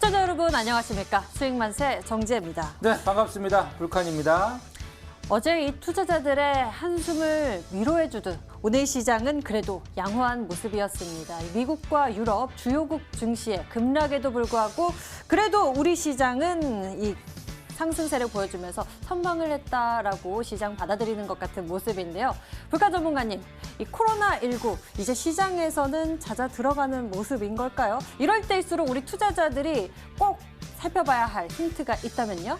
시청자 여러분 안녕하십니까? 수익만세 정지혜입니다. 네, 반갑습니다. 불칸입니다. 어제 이 투자자들의 한숨을 위로해주듯 오늘 시장은 그래도 양호한 모습이었습니다. 미국과 유럽 주요국 증시의 급락에도 불구하고 그래도 우리 시장은 이 상승세를 보여주면서 선방을 했다라고 시장 받아들이는 것 같은 모습인데요. 불칸 전문가님, 이 코로나19 이제 시장에서는 잦아 들어가는 모습인 걸까요? 이럴 때일수록 우리 투자자들이 꼭 살펴봐야 할 힌트가 있다면요?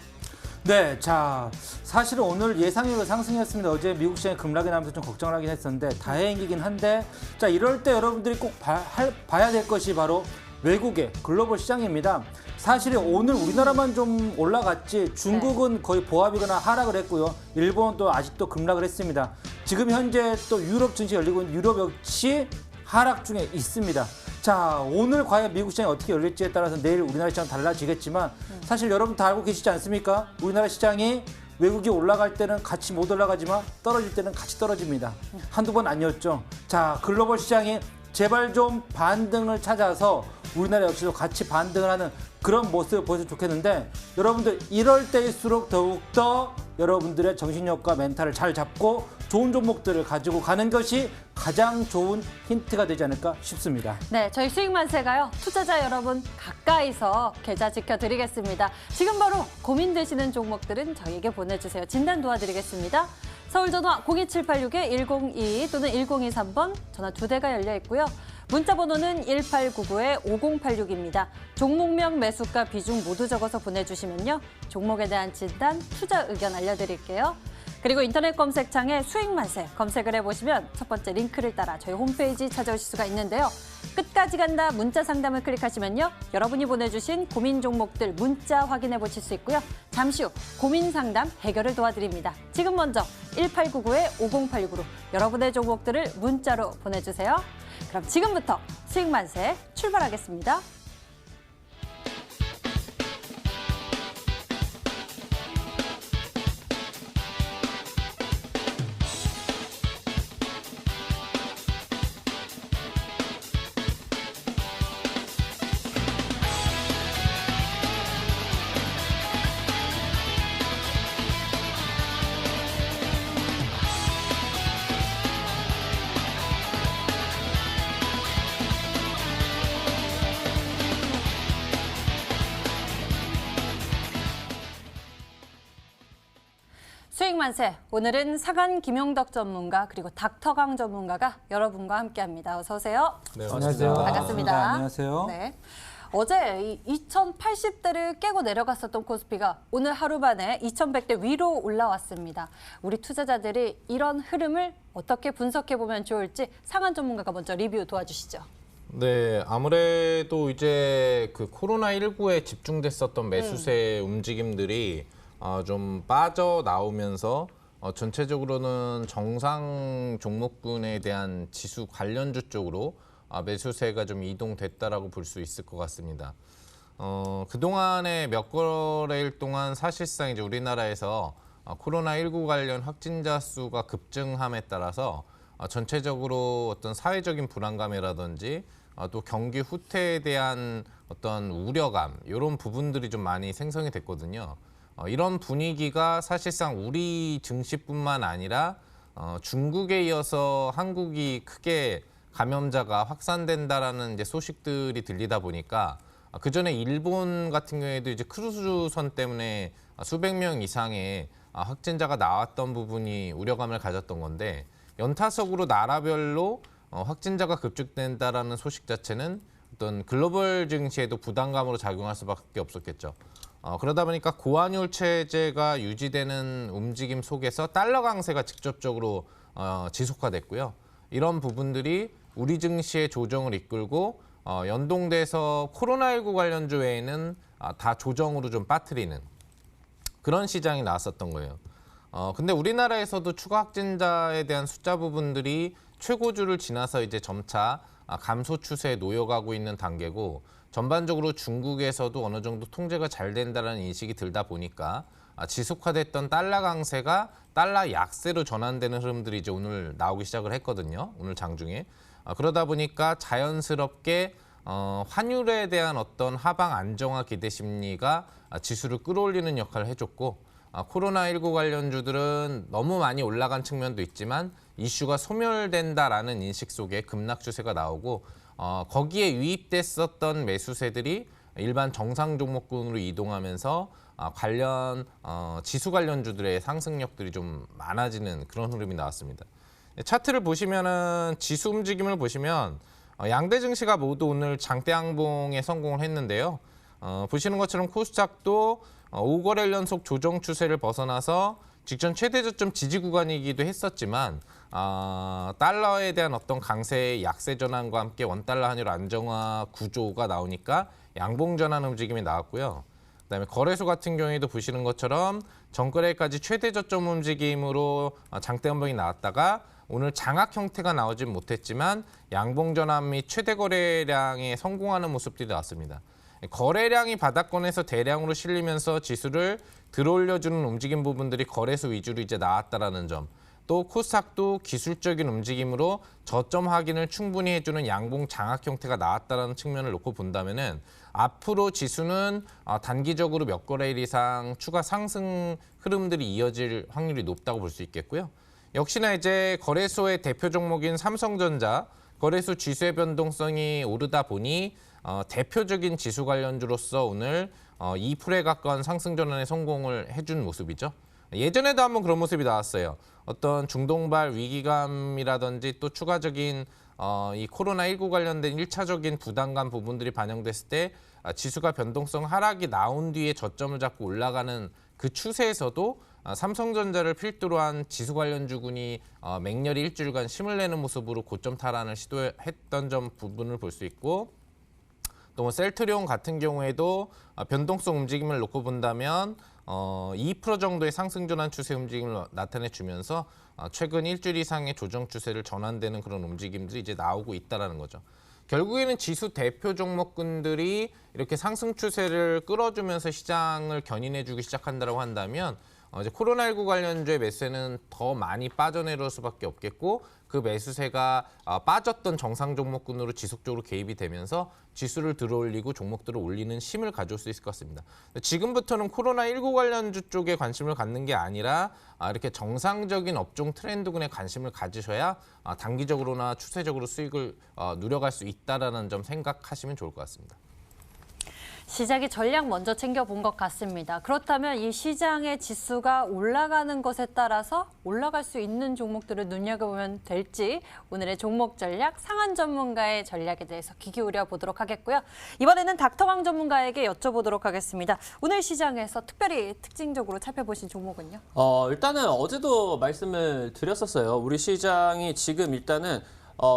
네, 자, 사실은 오늘 예상외로 상승이었습니다. 어제 미국 시장이 급락이 나면서 좀 걱정을 하긴 했었는데 다행이긴 한데, 자, 이럴 때 여러분들이 꼭 봐야 될 것이 바로 외국의 글로벌 시장입니다. 사실 오늘 우리나라만 좀 올라갔지 중국은 거의 보합이거나 하락을 했고요. 일본은 또 아직도 급락을 했습니다. 지금 현재 또 유럽 증시 열리고 있는 유럽 역시 하락 중에 있습니다. 자, 오늘 과연 미국 시장이 어떻게 열릴지에 따라서 내일 우리나라 시장 달라지겠지만 사실 여러분 다 알고 계시지 않습니까? 우리나라 시장이 외국이 올라갈 때는 같이 못 올라가지만 떨어질 때는 같이 떨어집니다. 한두 번 아니었죠. 자, 글로벌 시장이 제발 좀 반등을 찾아서 우리나라 역시도 같이 반등을 하는 그런 모습을 보여주면 좋겠는데, 여러분들 이럴 때일수록 더욱더 여러분들의 정신력과 멘탈을 잘 잡고 좋은 종목들을 가지고 가는 것이 가장 좋은 힌트가 되지 않을까 싶습니다. 네, 저희 수익만세가요. 투자자 여러분 가까이서 계좌 지켜드리겠습니다. 지금 바로 고민되시는 종목들은 저희에게 보내주세요. 진단 도와드리겠습니다. 서울전화 02786-1022 또는 1023번 전화 2대가 열려 있고요. 문자 번호는 1899-5086입니다. 종목명, 매수가, 비중 모두 적어서 보내주시면요. 종목에 대한 진단, 투자 의견 알려드릴게요. 그리고 인터넷 검색창에 수익만세 검색을 해보시면 첫 번째 링크를 따라 저희 홈페이지 찾아오실 수가 있는데요. 끝까지 간다 문자 상담을 클릭하시면요. 여러분이 보내주신 고민 종목들 문자 확인해 보실 수 있고요. 잠시 후 고민 상담 해결을 도와드립니다. 지금 먼저 1899-5086으로 여러분의 종목들을 문자로 보내주세요. 그럼 지금부터 수익만세 출발하겠습니다. 수익만세, 오늘은 사간 김용덕 전문가 그리고 닥터강 전문가가 여러분과 함께합니다. 어서 오세요. 네, 안녕하세요. 반갑습니다. 네, 안녕하세요. 네. 어제 2080대를 깨고 내려갔었던 코스피가 오늘 하루 만에 2100대 위로 올라왔습니다. 우리 투자자들이 이런 흐름을 어떻게 분석해보면 좋을지 상한 전문가가 먼저 리뷰 도와주시죠. 네, 아무래도 이제 그 코로나19에 집중됐었던 매수세 움직임들이 좀 빠져나오면서 전체적으로는 정상 종목군에 대한 지수 관련주 쪽으로 매수세가 좀 이동됐다라고 볼 수 있을 것 같습니다. 그동안의 몇 거래일 동안 사실상 이제 우리나라에서 코로나19 관련 확진자 수가 급증함에 따라서 전체적으로 어떤 사회적인 불안감이라든지 또 경기 후퇴에 대한 어떤 우려감 이런 부분들이 좀 많이 생성이 됐거든요. 이런 분위기가 사실상 우리 증시뿐만 아니라 중국에 이어서 한국이 크게 감염자가 확산된다라는 이제 소식들이 들리다 보니까 그 전에 일본 같은 경우에도 이제 크루즈선 때문에 수백 명 이상의 확진자가 나왔던 부분이 우려감을 가졌던 건데, 연타석으로 나라별로 확진자가 급증된다라는 소식 자체는 어떤 글로벌 증시에도 부담감으로 작용할 수밖에 없었겠죠. 그러다 보니까 고환율 체제가 유지되는 움직임 속에서 달러 강세가 직접적으로 지속화됐고요. 이런 부분들이 우리 증시의 조정을 이끌고 연동돼서 코로나19 관련주 외에는 다 조정으로 좀 빠뜨리는 그런 시장이 나왔었던 거예요. 근데 우리나라에서도 추가 확진자에 대한 숫자 부분들이 최고주를 지나서 이제 점차 감소 추세에 놓여가고 있는 단계고, 전반적으로 중국에서도 어느 정도 통제가 잘 된다는 인식이 들다 보니까 지속화됐던 달러 강세가 달러 약세로 전환되는 흐름들이 이제 오늘 나오기 시작을 했거든요. 오늘 장중에. 그러다 보니까 자연스럽게 환율에 대한 어떤 하방 안정화 기대 심리가 지수를 끌어올리는 역할을 해줬고 코로나19 관련주들은 너무 많이 올라간 측면도 있지만 이슈가 소멸된다라는 인식 속에 급락 추세가 나오고 거기에 유입됐었던 매수세들이 일반 정상 종목군으로 이동하면서 관련 지수 관련주들의 상승력들이 좀 많아지는 그런 흐름이 나왔습니다. 차트를 보시면은 지수 움직임을 보시면 양대 증시가 모두 오늘 장대 양봉에 성공을 했는데요. 보시는 것처럼 코스닥도 5거래일 연속 조정 추세를 벗어나서 직전 최대 저점 지지 구간이기도 했었지만 달러에 대한 어떤 강세 약세 전환과 함께 원달러 환율 안정화 구조가 나오니까 양봉 전환 움직임이 나왔고요. 그다음에 거래소 같은 경우에도 보시는 것처럼 전거래일까지 최대 저점 움직임으로 장대 양봉이 나왔다가 오늘 장악 형태가 나오진 못했지만 양봉 전환 및 최대 거래량에 성공하는 모습들이 나왔습니다. 거래량이 바닥권에서 대량으로 실리면서 지수를 들어올려주는 움직임 부분들이 거래소 위주로 이제 나왔다라는 점. 또 코스닥도 기술적인 움직임으로 저점 확인을 충분히 해주는 양봉 장악 형태가 나왔다라는 측면을 놓고 본다면은 앞으로 지수는 단기적으로 몇 거래일 이상 추가 상승 흐름들이 이어질 확률이 높다고 볼 수 있겠고요. 역시나 이제 거래소의 대표 종목인 삼성전자, 거래소 지수의 변동성이 오르다 보니 대표적인 지수 관련주로서 오늘 2%에 가까운 상승 전환에 성공을 해준 모습이죠. 예전에도 한번 그런 모습이 나왔어요. 어떤 중동발 위기감이라든지 또 추가적인 이 코로나19 관련된 1차적인 부담감 부분들이 반영됐을 때 지수가 변동성 하락이 나온 뒤에 저점을 잡고 올라가는 그 추세에서도 삼성전자를 필두로 한 지수 관련주군이 맹렬히 일주일간 힘을 내는 모습으로 고점 탈환을 시도했던 점 부분을 볼 수 있고 또 뭐 셀트리온 같은 경우에도 변동성 움직임을 놓고 본다면 2% 정도의 상승 전환 추세 움직임을 나타내주면서 최근 일주일 이상의 조정 추세를 전환되는 그런 움직임들이 이제 나오고 있다는 거죠. 결국에는 지수 대표 종목군들이 이렇게 상승 추세를 끌어주면서 시장을 견인해주기 시작한다고 한다면 이제 코로나19 관련주의 매수세는 더 많이 빠져내려올 수밖에 없겠고 그 매수세가 빠졌던 정상 종목군으로 지속적으로 개입이 되면서 지수를 들어올리고 종목들을 올리는 힘을 가져올 수 있을 것 같습니다. 지금부터는 코로나19 관련주 쪽에 관심을 갖는 게 아니라 이렇게 정상적인 업종 트렌드군에 관심을 가지셔야 단기적으로나 추세적으로 수익을 누려갈 수 있다는 점 생각하시면 좋을 것 같습니다. 시작이 전략 먼저 챙겨본 것 같습니다. 그렇다면 이 시장의 지수가 올라가는 것에 따라서 올라갈 수 있는 종목들을 눈여겨보면 될지 오늘의 종목 전략 상한 전문가의 전략에 대해서 귀 기울여 보도록 하겠고요. 이번에는 닥터강 전문가에게 여쭤보도록 하겠습니다. 오늘 시장에서 특별히 특징적으로 살펴보신 종목은요? 일단은 어제도 말씀을 드렸었어요. 우리 시장이 지금 일단은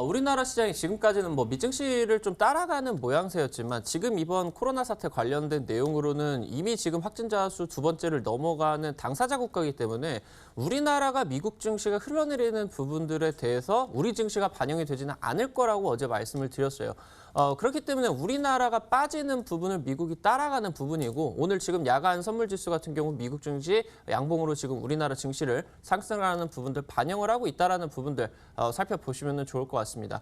우리나라 시장이 지금까지는 뭐 미증시를 좀 따라가는 모양새였지만 지금 이번 코로나 사태 관련된 내용으로는 이미 지금 확진자 수 2번째를 넘어가는 당사자 국가이기 때문에 우리나라가 미국 증시가 흘러내리는 부분들에 대해서 우리 증시가 반영이 되지는 않을 거라고 어제 말씀을 드렸어요. 그렇기 때문에 우리나라가 빠지는 부분을 미국이 따라가는 부분이고 오늘 지금 야간 선물지수 같은 경우 미국 증시 양봉으로 지금 우리나라 증시를 상승하는 부분들 반영을 하고 있다는 부분들 살펴보시면 좋을 것 같습니다.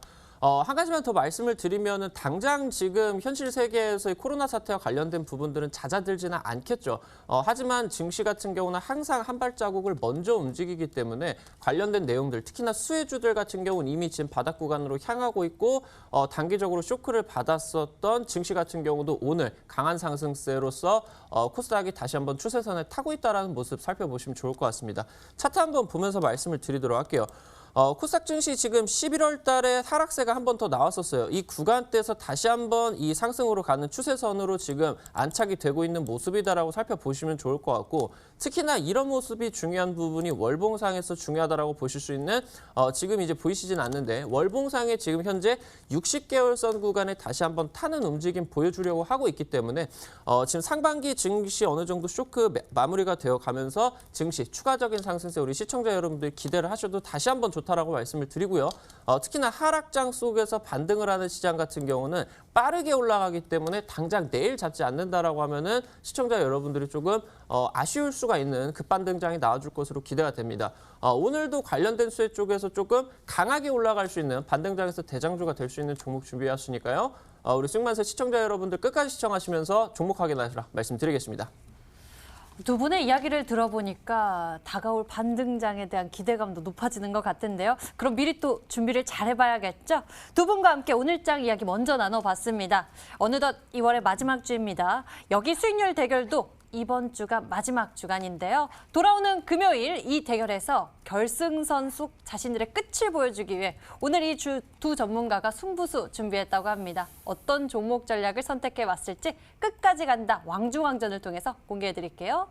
한 가지만 더 말씀을 드리면은 당장 지금 현실 세계에서의 코로나 사태와 관련된 부분들은 잦아들지는 않겠죠. 하지만 증시 같은 경우는 항상 한 발자국을 먼저 움직이기 때문에 관련된 내용들, 특히나 수혜주들 같은 경우는 이미 지금 바닥 구간으로 향하고 있고 단기적으로 쇼크를 받았었던 증시 같은 경우도 오늘 강한 상승세로서 코스닥이 다시 한번 추세선에 타고 있다는 모습 살펴보시면 좋을 것 같습니다. 차트 한번 보면서 말씀을 드리도록 할게요. 코스닥 증시 지금 11월 달에 하락세가 한 번 더 나왔었어요. 이 구간대에서 다시 한번 이 상승으로 가는 추세선으로 지금 안착이 되고 있는 모습이다라고 살펴보시면 좋을 것 같고 특히나 이런 모습이 중요한 부분이 월봉상에서 중요하다라고 보실 수 있는 지금 이제 보이시진 않는데 월봉상에 지금 현재 60개월선 구간에 다시 한번 타는 움직임 보여주려고 하고 있기 때문에 지금 상반기 증시 어느 정도 쇼크 마무리가 되어 가면서 증시 추가적인 상승세 우리 시청자 여러분들 기대를 하셔도 다시 한번 좋다라고 말씀을 드리고요. 특히나 하락장 속에서 반등을 하는 시장 같은 경우는 빠르게 올라가기 때문에 당장 내일 잡지 않는다라고 하면은 시청자 여러분들이 조금 아쉬울 수가 있는 급반등장이 나와줄 것으로 기대가 됩니다. 오늘도 관련된 수혜 쪽에서 조금 강하게 올라갈 수 있는 반등장에서 대장주가 될 수 있는 종목 준비했으니까요. 우리 수익만세 시청자 여러분들 끝까지 시청하시면서 종목 확인하시라 말씀드리겠습니다. 두 분의 이야기를 들어보니까 다가올 반등장에 대한 기대감도 높아지는 것 같은데요. 그럼 미리 또 준비를 잘 해봐야겠죠? 두 분과 함께 오늘장 이야기 먼저 나눠봤습니다. 어느덧 2월의 마지막 주입니다. 여기 수익률 대결도 이번 주가 마지막 주간인데요. 돌아오는 금요일 이 대결에서 결승선수 자신들의 끝을 보여주기 위해 오늘 이 두 전문가가 승부수 준비했다고 합니다. 어떤 종목 전략을 선택해 왔을지 끝까지 간다 왕중왕전을 통해서 공개해드릴게요.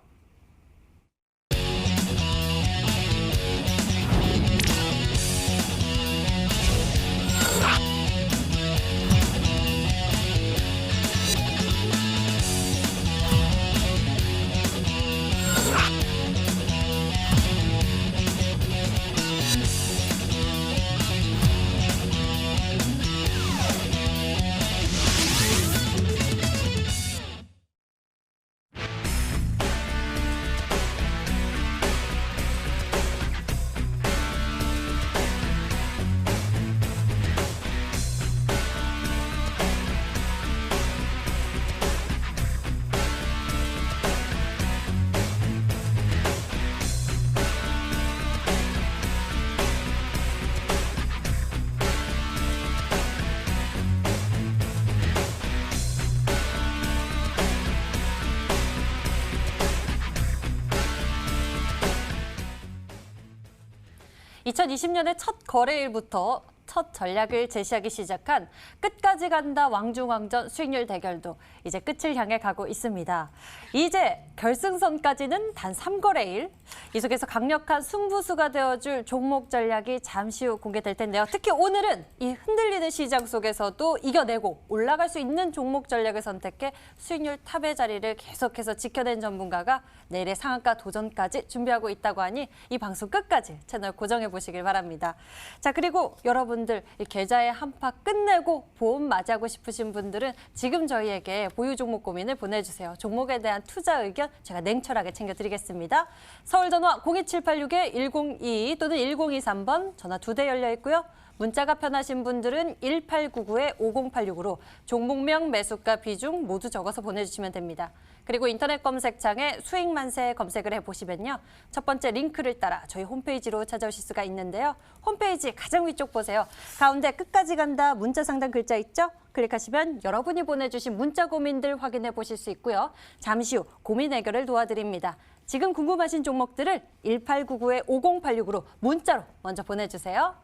(2020년의) 첫 거래일부터 첫 전략을 제시하기 시작한 끝까지 간다 왕중왕전 수익률 대결도 이제 끝을 향해 가고 있습니다. 이제 결승선까지는 단 3거래일. 이 속에서 강력한 승부수가 되어줄 종목 전략이 잠시 후 공개될 텐데요. 특히 오늘은 이 흔들리는 시장 속에서도 이겨내고 올라갈 수 있는 종목 전략을 선택해 수익률 탑의 자리를 계속해서 지켜낸 전문가가 내일의 상한가 도전까지 준비하고 있다고 하니 이 방송 끝까지 채널 고정해 보시길 바랍니다. 자, 그리고 여러분들 이 계좌의 한파 끝내고 봄 맞이하고 싶으신 분들은 지금 저희에게 보유 종목 고민을 보내주세요. 종목에 대한 투자 의견 제가 냉철하게 챙겨드리겠습니다. 서울전화 02786-1022 또는 1023번 전화 2대 열려 있고요. 문자가 편하신 분들은 1899-5086으로 종목명, 매수가, 비중 모두 적어서 보내주시면 됩니다. 그리고 인터넷 검색창에 수익만세 검색을 해보시면요. 첫 번째 링크를 따라 저희 홈페이지로 찾아오실 수가 있는데요. 홈페이지 가장 위쪽 보세요. 가운데 끝까지 간다 문자 상단 글자 있죠? 클릭하시면 여러분이 보내주신 문자 고민들 확인해 보실 수 있고요. 잠시 후 고민 해결을 도와드립니다. 지금 궁금하신 종목들을 1899-5086으로 문자로 먼저 보내주세요.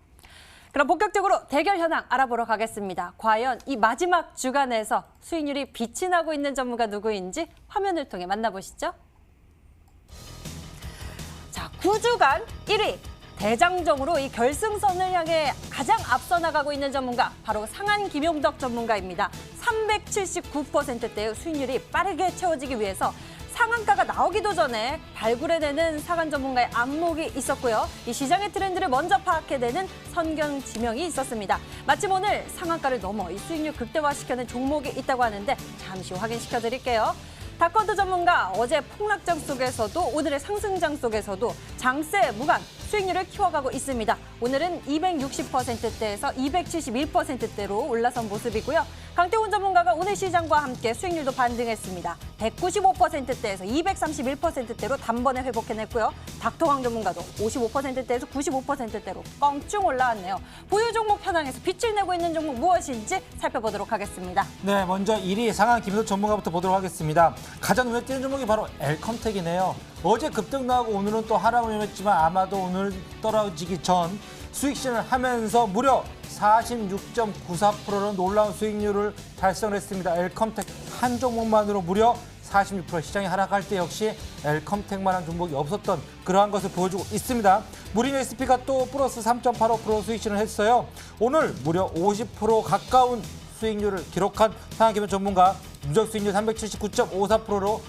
그럼 본격적으로 대결 현황 알아보러 가겠습니다. 과연 이 마지막 주간에서 수익률이 빛이 나고 있는 전문가 누구인지 화면을 통해 만나보시죠. 자, 9주간 1위 대장정으로 이 결승선을 향해 가장 앞서 나가고 있는 전문가 바로 상한 김용덕 전문가입니다. 379%대의 수익률이 빠르게 채워지기 위해서 상한가가 나오기도 전에 발굴해내는 상한 전문가의 안목이 있었고요. 이 시장의 트렌드를 먼저 파악해내는 선경 지명이 있었습니다. 마침 오늘 상한가를 넘어 이 수익률 극대화시켜낸 종목이 있다고 하는데 잠시 후 확인시켜드릴게요. 다커드 전문가 어제 폭락장 속에서도 오늘의 상승장 속에서도 장세 무관 수익률을 키워가고 있습니다. 오늘은 260%대에서 271%대로 올라선 모습이고요. 강태훈 전문가가 오늘 시장과 함께 수익률도 반등했습니다. 195%대에서 231%대로 단번에 회복해냈고요. 닥터강 전문가도 55%대에서 95%대로 껑충 올라왔네요. 보유 종목 현황에서 빛을 내고 있는 종목 무엇인지 살펴보도록 하겠습니다. 네, 먼저 1위 상한 김효 전문가부터 보도록 하겠습니다. 가장 눈에 띄는 종목이 바로 엘컴텍이네요. 어제 급등 나오고 오늘은 또 하락을 임했지만 아마도 오늘 떨어지기 전 수익 실현을 하면서 무려 46.94%는 놀라운 수익률을 달성했습니다. 엘컴텍 한 종목만으로 무려 46%. 시장이 하락할 때 역시 엘컴텍만한 종목이 없었던 그러한 것을 보여주고 있습니다. 무린 SP가 또 플러스 3.85% 수익 실현을 했어요. 오늘 무려 50% 가까운 수익률을 기록한 상한기업 전문가 누적 수익률 379.54%로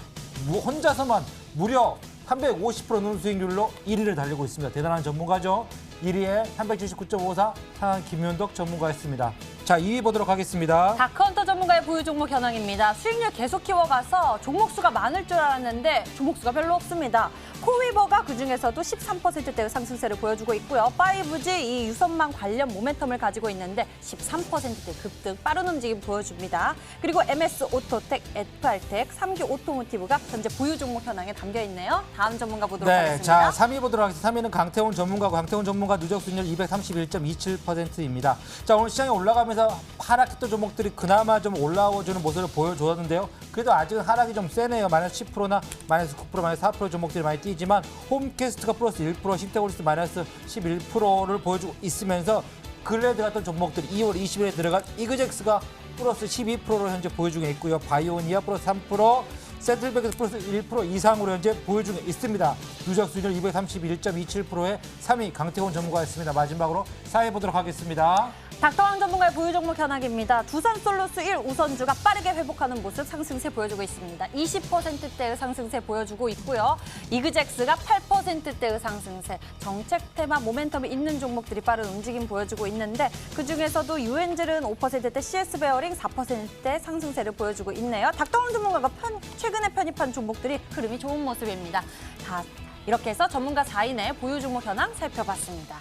혼자서만 무려 350% 넘는 수익률로 1위를 달리고 있습니다. 대단한 전문가죠. 1위에 379.54 상한 김현덕 전문가였습니다. 자, 2위 보도록 하겠습니다. 다크헌터 전문가의 보유 종목 현황입니다. 수익률 계속 키워가서 종목 수가 많을 줄 알았는데 종목 수가 별로 없습니다. 코위버가 그중에서도 13%대의 상승세를 보여주고 있고요. 5G 이 유선망 관련 모멘텀을 가지고 있는데 13%대 급등 빠른 움직임 보여줍니다. 그리고 MS 오토텍, 에프알텍, 3기 오토모티브가 현재 보유 종목 현황에 담겨 있네요. 다음 전문가 보도록 네, 하겠습니다. 자, 3위 보도록 하겠습니다. 3위는 강태훈 전문가고 강태훈 전문가 누적 수익률 231.27%입니다. 자, 오늘 시장이 올라가면서 하락했던 종목들이 그나마 좀 올라오주는 모습을 보여줬는데요. 그래도 아직은 하락이 좀 세네요. 마이너스 10%나 마이너스 9%, 마이너스 4% 종목들이 많이 뛰지만 홈캐스트가 플러스 1%, 신테골리스 마이너스 11%를 보여주고 있으면서 근래 들어갔던 종목들이 2월 20일에 들어간 이그젝스가 플러스 12%를 현재 보여주고 있고요. 바이오니아 플러스 3%, 센트럴뱅크스 플러스 1% 이상으로 현재 보여주고 있습니다. 누적 수익률 231.27%의 3위 강태훈 전문가였습니다. 마지막으로 4위 보도록 하겠습니다. 닥터왕 전문가의 보유 종목 현황입니다. 두산솔루스 1 우선주가 빠르게 회복하는 모습 상승세 보여주고 있습니다. 20%대의 상승세 보여주고 있고요. 이그젝스가 8%대의 상승세, 정책 테마 모멘텀이 있는 종목들이 빠른 움직임 보여주고 있는데 그중에서도 유엔젤은 5%대, CS베어링 4%대 상승세를 보여주고 있네요. 닥터왕 전문가가 최근에 편입한 종목들이 흐름이 좋은 모습입니다. 다 이렇게 해서 전문가 4인의 보유 종목 현황 살펴봤습니다.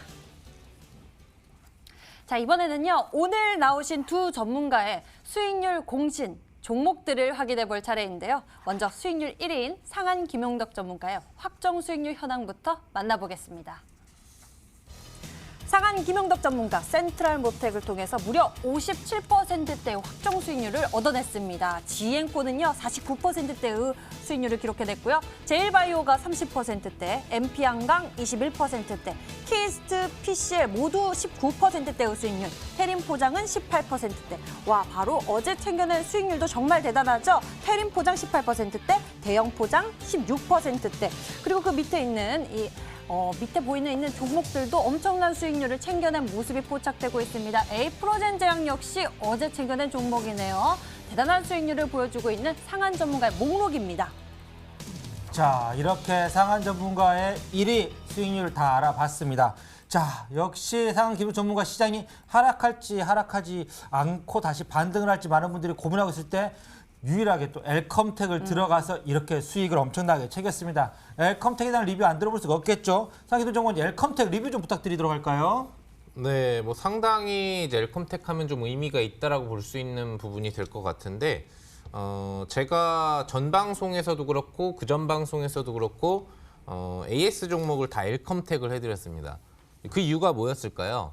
자, 이번에는요, 오늘 나오신 두 전문가의 수익률 공신 종목들을 확인해 볼 차례인데요. 먼저 수익률 1위인 상한 김용덕 전문가의 확정 수익률 현황부터 만나보겠습니다. 상한 김용덕 전문가 센트럴 모텍을 통해서 무려 57%대의 확정 수익률을 얻어냈습니다. 지앤코는요 49%대의 수익률을 기록해냈고요. 제일바이오가 30%대, MP한강 21%대, 키스트 PCL 모두 19%대의 수익률, 테림포장은 18%대. 와, 바로 어제 챙겨낸 수익률도 정말 대단하죠. 테림포장 18%대, 대형포장 16%대. 그리고 그 밑에 있는 밑에 있는 종목들도 엄청난 수익률을 챙겨낸 모습이 포착되고 있습니다. 에이프로젠 제약 역시 어제 챙겨낸 종목이네요. 대단한 수익률을 보여주고 있는 상한 전문가의 목록입니다. 자, 이렇게 상한 전문가의 1위 수익률을 다 알아봤습니다. 자, 역시 상한 기술 전문가 시장이 하락할지 하락하지 않고 다시 반등을 할지 많은 분들이 고민하고 있을 때 유일하게 또 엘컴텍을 들어가서 이렇게 수익을 엄청나게 챙겼습니다. 엘컴텍에 대한 리뷰 안 들어볼 수가 없겠죠. 상기도 정원 엘컴텍 리뷰 좀 부탁드리도록 할까요? 네, 뭐 상당히 이제 엘컴텍 하면 좀 의미가 있다라고 볼 수 있는 부분이 될 것 같은데 제가 전 방송에서도 그렇고 그전 방송에서도 그렇고 AS 종목을 다 엘컴텍을 해드렸습니다. 그 이유가 뭐였을까요?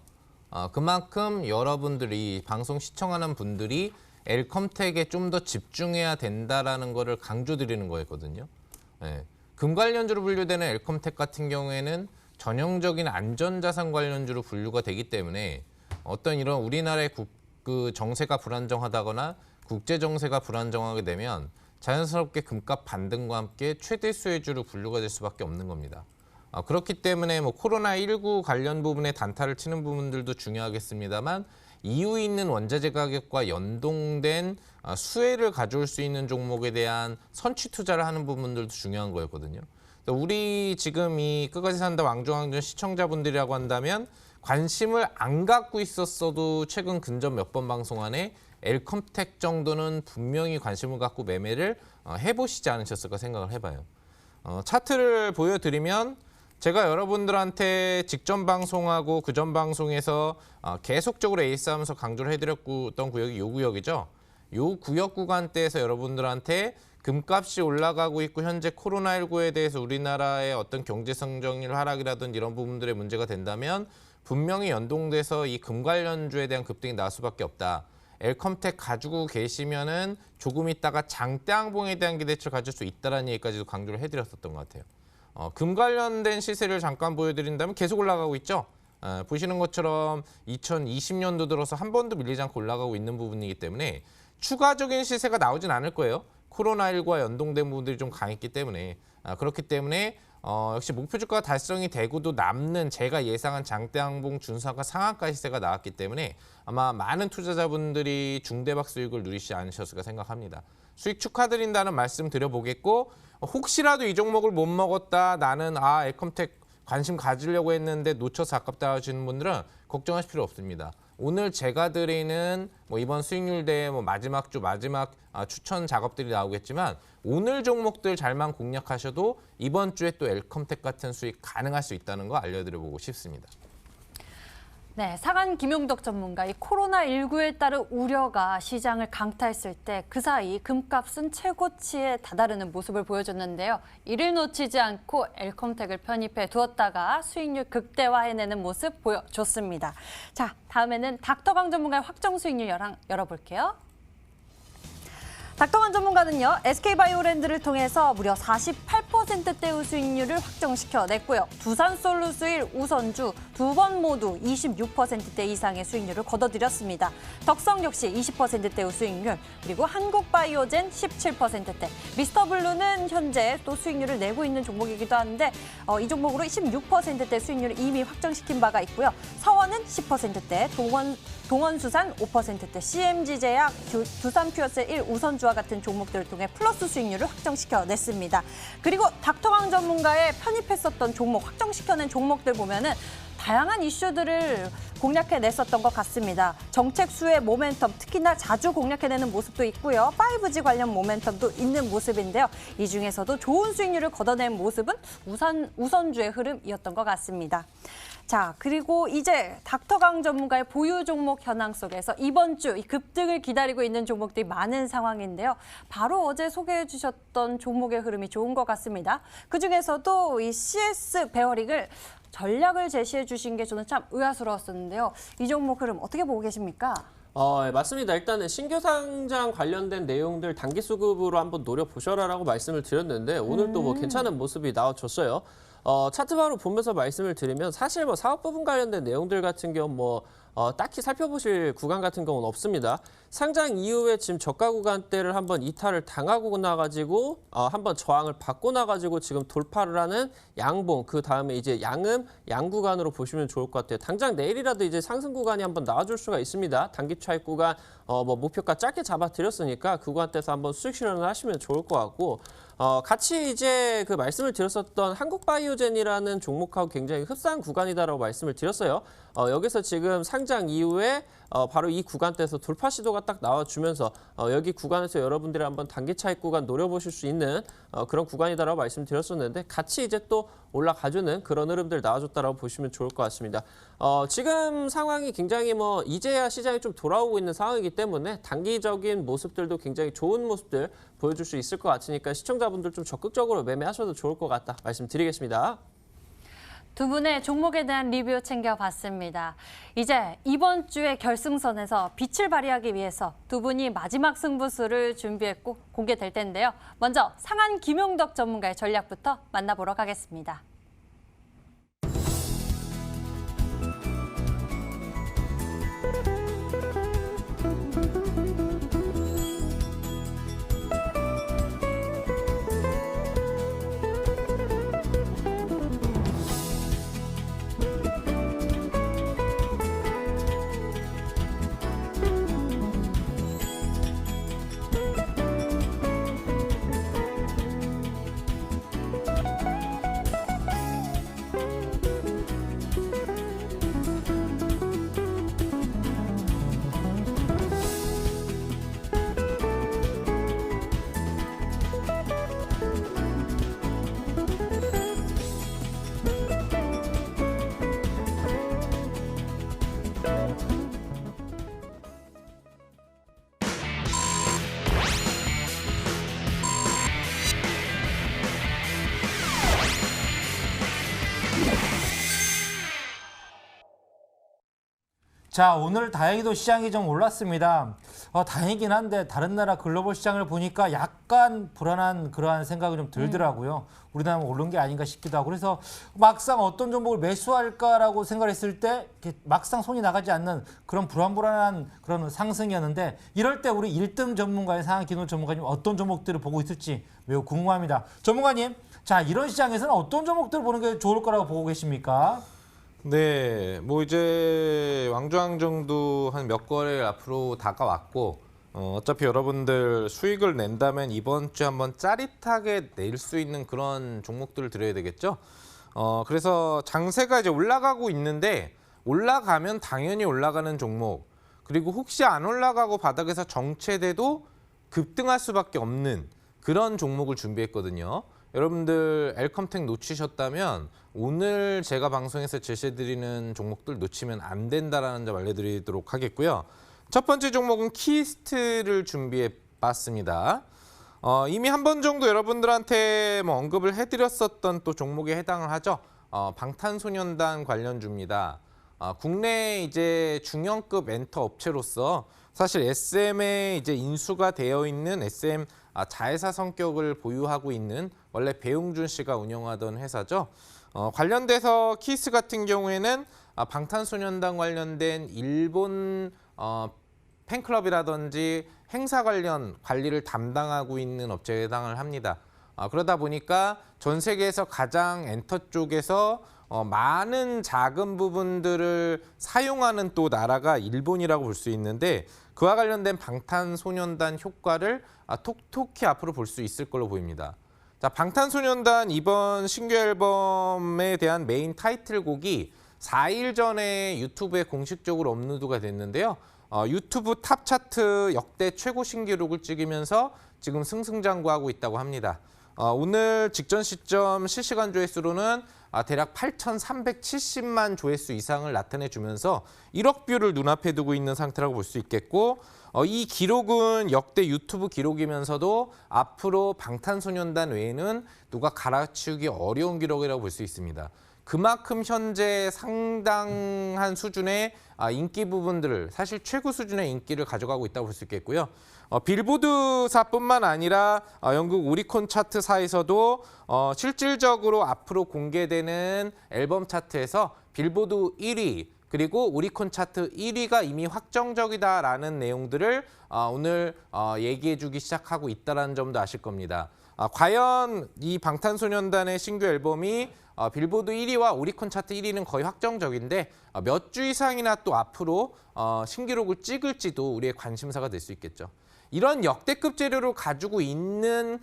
그만큼 여러분들이 방송 시청하는 분들이 엘컴텍에 좀 더 집중해야 된다라는 거를 강조드리는 거였거든요. 네. 금 관련주로 분류되는 엘컴텍 같은 경우에는 전형적인 안전자산 관련주로 분류가 되기 때문에 어떤 이런 우리나라의 그 정세가 불안정하다거나 국제 정세가 불안정하게 되면 자연스럽게 금값 반등과 함께 최대 수혜주로 분류가 될 수밖에 없는 겁니다. 그렇기 때문에 뭐 코로나19 관련 부분에 단타를 치는 부분들도 중요하겠습니다만 이유 있는 원자재 가격과 연동된 수혜를 가져올 수 있는 종목에 대한 선취 투자를 하는 부분들도 중요한 거였거든요. 우리 지금 이 끝까지 산다 왕중왕전 시청자분들이라고 한다면 관심을 안 갖고 있었어도 최근 근전 몇 번 방송 안에 엘컴텍 정도는 분명히 관심을 갖고 매매를 해보시지 않으셨을까 생각을 해봐요. 차트를 보여드리면 제가 여러분들한테 직전 방송하고 그전 방송에서 계속적으로 에이스하면서 강조를 해드렸던 구역이 요 구역이죠. 요 구역 구간대에서 여러분들한테 금값이 올라가고 있고 현재 코로나19에 대해서 우리나라의 어떤 경제 성장률 하락이라든지 이런 부분들의 문제가 된다면 분명히 연동돼서 이 금 관련주에 대한 급등이 나올 수밖에 없다. 엘컴텍 가지고 계시면은 조금 있다가 장대항봉에 대한 기대치를 가질 수 있다는 얘기까지도 강조를 해드렸었던 것 같아요. 금 관련된 시세를 잠깐 보여드린다면 계속 올라가고 있죠. 보시는 것처럼 2020년도 들어서 한 번도 밀리지 않고 올라가고 있는 부분이기 때문에 추가적인 시세가 나오진 않을 거예요. 코로나19와 연동된 부분들이 좀 강했기 때문에 그렇기 때문에 역시 목표 주가 달성이 되고도 남는 제가 예상한 장대항봉 준상가 상한가 시세가 나왔기 때문에 아마 많은 투자자분들이 중대박 수익을 누리시지 않으셨을까 생각합니다. 수익 축하드린다는 말씀 드려보겠고 혹시라도 이 종목을 못 먹었다 나는 엘컴텍 관심 가지려고 했는데 놓쳐서 아깝다 하시는 분들은 걱정하실 필요 없습니다. 오늘 제가 드리는 뭐 이번 수익률 대회 뭐 마지막 주 마지막 추천 작업들이 나오겠지만 오늘 종목들 잘만 공략하셔도 이번 주에 또 엘컴텍 같은 수익 가능할 수 있다는 거 알려드려보고 싶습니다. 네, 상한 김용덕 전문가, 이 코로나19에 따른 우려가 시장을 강타했을 때 그 사이 금값은 최고치에 다다르는 모습을 보여줬는데요. 이를 놓치지 않고 엘컴텍을 편입해 두었다가 수익률 극대화해내는 모습 보여줬습니다. 자, 다음에는 닥터강 전문가의 확정 수익률 열어볼게요. 닥터강 전문가는요, SK바이오랜드를 통해서 무려 48%대의 수익률을 확정시켜냈고요. 두산솔루스일, 우선주 두 번 모두 26%대 이상의 수익률을 거둬들였습니다. 덕성 역시 20%대의 수익률, 그리고 한국바이오젠 17%대, 미스터블루는 현재 또 수익률을 내고 있는 종목이기도 한데 이 종목으로 16%대 수익률을 이미 확정시킨 바가 있고요. 서원은 10%대, 동원수산 5%대, CMG제약, 두산퓨어셀 1, 우선주와 같은 종목들을 통해 플러스 수익률을 확정시켜냈습니다. 그리고 닥터강 전문가의 편입했었던 종목, 확정시켜낸 종목들 보면은 다양한 이슈들을 공략해냈었던 것 같습니다. 정책 수의 모멘텀, 특히나 자주 공략해내는 모습도 있고요. 5G 관련 모멘텀도 있는 모습인데요. 이 중에서도 좋은 수익률을 걷어낸 모습은 우선주의 흐름이었던 것 같습니다. 자, 그리고 이제 닥터강 전문가의 보유 종목 현황 속에서 이번 주 이 급등을 기다리고 있는 종목들이 많은 상황인데요. 바로 어제 소개해 주셨던 종목의 흐름이 좋은 것 같습니다. 그중에서도 이 CS 베어링을 전략을 제시해 주신 게 저는 참 의아스러웠었는데요. 이 종목 흐름 어떻게 보고 계십니까? 네, 맞습니다. 일단은 신규 상장 관련된 내용들 단기 수급으로 한번 노려보셔라라고 말씀을 드렸는데 오늘 또 뭐 괜찮은 모습이 나와줬어요. 차트 바로 보면서 말씀을 드리면 사실 뭐 사업 부분 관련된 내용들 같은 경우 딱히 살펴보실 구간 같은 경우는 없습니다. 상장 이후에 지금 저가 구간대를 한번 이탈을 당하고 나가지고 한번 저항을 받고 나가지고 지금 돌파를 하는 양봉, 그 다음에 이제 양 구간으로 보시면 좋을 것 같아요. 당장 내일이라도 이제 상승 구간이 한번 나와줄 수가 있습니다. 단기 차익 구간 뭐 목표가 짧게 잡아드렸으니까 그 구간대에서 한번 수익 실현을 하시면 좋을 것 같고 같이 이제 그 말씀을 드렸었던 한국바이오젠이라는 종목하고 굉장히 흡사한 구간이다라고 말씀을 드렸어요. 여기서 지금 상장 이후에 바로 이 구간대에서 돌파 시도가 딱 나와주면서 여기 구간에서 여러분들이 한번 단기 차익 구간 노려보실 수 있는 그런 구간이다라고 말씀드렸었는데 같이 이제 또 올라가주는 그런 흐름들 나와줬다라고 보시면 좋을 것 같습니다. 지금 상황이 굉장히 이제야 시장이 좀 돌아오고 있는 상황이기 때문에 단기적인 모습들도 굉장히 좋은 모습들 보여줄 수 있을 것 같으니까 시청자분들 좀 적극적으로 매매하셔도 좋을 것 같다 말씀드리겠습니다. 두 분의 종목에 대한 리뷰 챙겨봤습니다. 이제 이번 주의 결승선에서 빛을 발휘하기 위해서 두 분이 마지막 승부수를 준비했고 공개될 텐데요. 먼저 상한 김용덕 전문가의 전략부터 만나보러 가겠습니다. 자, 오늘 다행히도 시장이 좀 올랐습니다. 다행이긴 한데 다른 나라 글로벌 시장을 보니까 약간 불안한 그러한 생각이 좀 들더라고요. 우리나라만 오른 게 아닌가 싶기도 하고. 그래서 막상 어떤 종목을 매수할까라고 생각을 했을 때 막상 손이 나가지 않는 그런 불안한 그런 상승이었는데 이럴 때 우리 1등 전문가인 상한 김용덕 전문가님 어떤 종목들을 보고 있을지 매우 궁금합니다. 전문가님, 자, 이런 시장에서는 어떤 종목들을 보는 게 좋을 거라고 보고 계십니까? 네, 이제 왕좌왕정도 한 몇 거래일 앞으로 다가왔고 어차피 여러분들 수익을 낸다면 이번 주에 한번 짜릿하게 낼 수 있는 그런 종목들을 드려야 되겠죠. 그래서 장세가 이제 올라가고 있는데 올라가면 당연히 올라가는 종목, 그리고 혹시 안 올라가고 바닥에서 정체돼도 급등할 수밖에 없는 그런 종목을 준비했거든요. 여러분들 엘컴텍 놓치셨다면 오늘 제가 방송에서 제시해드리는 종목들 놓치면 안 된다라는 점 알려드리도록 하겠고요. 첫 번째 종목은 키스트를 준비해봤습니다. 이미 한 번 정도 여러분들한테 뭐 언급을 해드렸었던 또 종목에 해당을 하죠. 방탄소년단 관련주입니다. 국내 이제 중형급 엔터 업체로서 사실 SM에 이제 인수가 되어 있는 SM 자회사 성격을 보유하고 있는 원래 배용준 씨가 운영하던 회사죠. 관련돼서 키스 같은 경우에는 방탄소년단 관련된 일본 팬클럽이라든지 행사 관련 관리를 담당하고 있는 업체에 해당을 합니다. 그러다 보니까 전 세계에서 가장 엔터 쪽에서 많은 작은 부분들을 사용하는 또 나라가 일본이라고 볼 수 있는데 그와 관련된 방탄소년단 효과를 톡톡히 앞으로 볼 수 있을 걸로 보입니다. 자, 방탄소년단 이번 신규 앨범에 대한 메인 타이틀곡이 4일 전에 유튜브에 공식적으로 업로드가 됐는데요. 유튜브 탑 차트 역대 최고 신기록을 찍으면서 지금 승승장구하고 있다고 합니다. 오늘 직전 시점 실시간 조회수로는 대략 8,370만 조회수 이상을 나타내주면서 1억 뷰를 눈앞에 두고 있는 상태라고 볼 수 있겠고 이 기록은 역대 유튜브 기록이면서도 앞으로 방탄소년단 외에는 누가 갈아치우기 어려운 기록이라고 볼 수 있습니다. 그만큼 현재 상당한 수준의 인기 부분들을 사실 최고 수준의 인기를 가져가고 있다고 볼 수 있겠고요. 빌보드사뿐만 아니라 영국 오리콘 차트사에서도 실질적으로 앞으로 공개되는 앨범 차트에서 빌보드 1위 그리고 오리콘 차트 1위가 이미 확정적이다라는 내용들을 오늘 얘기해주기 시작하고 있다는 점도 아실 겁니다. 과연 이 방탄소년단의 신규 앨범이 빌보드 1위와 오리콘 차트 1위는 거의 확정적인데 몇 주 이상이나 또 앞으로 신기록을 찍을지도 우리의 관심사가 될 수 있겠죠. 이런 역대급 재료를 가지고 있는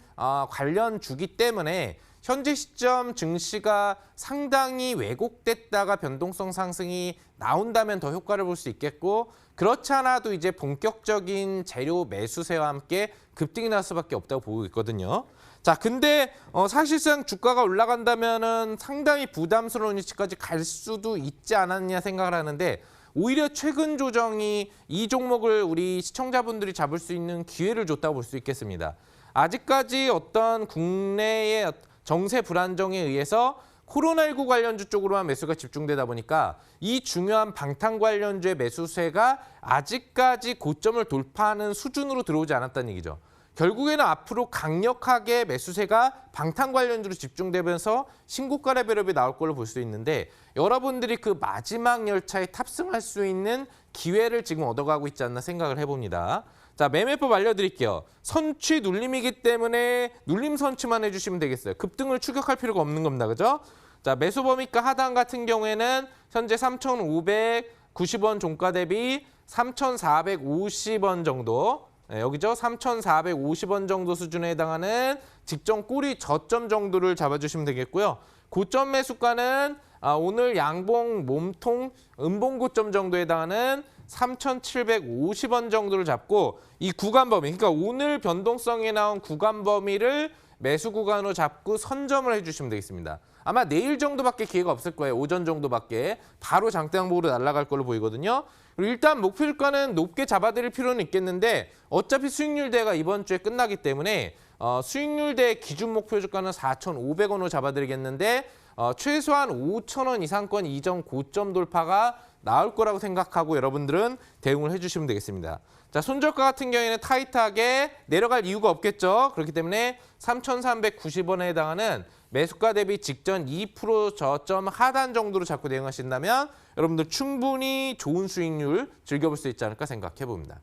관련 주기 때문에 현재 시점 증시가 상당히 왜곡됐다가 변동성 상승이 나온다면 더 효과를 볼 수 있겠고 그렇지 않아도 이제 본격적인 재료 매수세와 함께 급등이 날 수밖에 없다고 보고 있거든요. 자, 근데 사실상 주가가 올라간다면은 상당히 부담스러운 위치까지 갈 수도 있지 않았냐 생각을 하는데 오히려 최근 조정이 이 종목을 우리 시청자분들이 잡을 수 있는 기회를 줬다고 볼 수 있겠습니다. 아직까지 어떤 국내의 정세 불안정에 의해서 코로나19 관련주 쪽으로만 매수가 집중되다 보니까 이 중요한 방탄 관련주의 매수세가 아직까지 고점을 돌파하는 수준으로 들어오지 않았다는 얘기죠. 결국에는 앞으로 강력하게 매수세가 방탄 관련주로 집중되면서 신고가 레벨업이 나올 걸로 볼 수 있는데 여러분들이 그 마지막 열차에 탑승할 수 있는 기회를 지금 얻어가고 있지 않나 생각을 해봅니다. 자, 매매법 알려드릴게요. 선취 눌림이기 때문에 눌림 선취만 해주시면 되겠어요. 급등을 추격할 필요가 없는 겁니다. 그죠? 자, 매수 범위가 하단 같은 경우에는 현재 3,590원 종가 대비 3,450원 정도 여기죠. 3,450원 정도 수준에 해당하는 직전 꼬리 저점 정도를 잡아주시면 되겠고요. 고점 매수가는 오늘 양봉 몸통 음봉 고점 정도에 해당하는 3,750원 정도를 잡고 이 구간 범위, 그러니까 오늘 변동성에 나온 구간 범위를 매수 구간으로 잡고 선점을 해주시면 되겠습니다. 아마 내일 정도밖에 기회가 없을 거예요. 오전 정도밖에. 바로 장대항복으로 날아갈 걸로 보이거든요. 그리고 일단 목표 주가는 높게 잡아드릴 필요는 있겠는데 어차피 수익률대가 이번 주에 끝나기 때문에 수익률대 기준 목표 주가는 4,500원으로 잡아드리겠는데 최소한 5,000원 이상권 이전 고점 돌파가 나올 거라고 생각하고 여러분들은 대응을 해주시면 되겠습니다. 자, 손절가 같은 경우에는 타이트하게 내려갈 이유가 없겠죠. 그렇기 때문에 3,390원에 해당하는 매수가 대비 직전 2% 저점 하단 정도로 잡고 대응하신다면 여러분들 충분히 좋은 수익률 즐겨볼 수 있지 않을까 생각해 봅니다.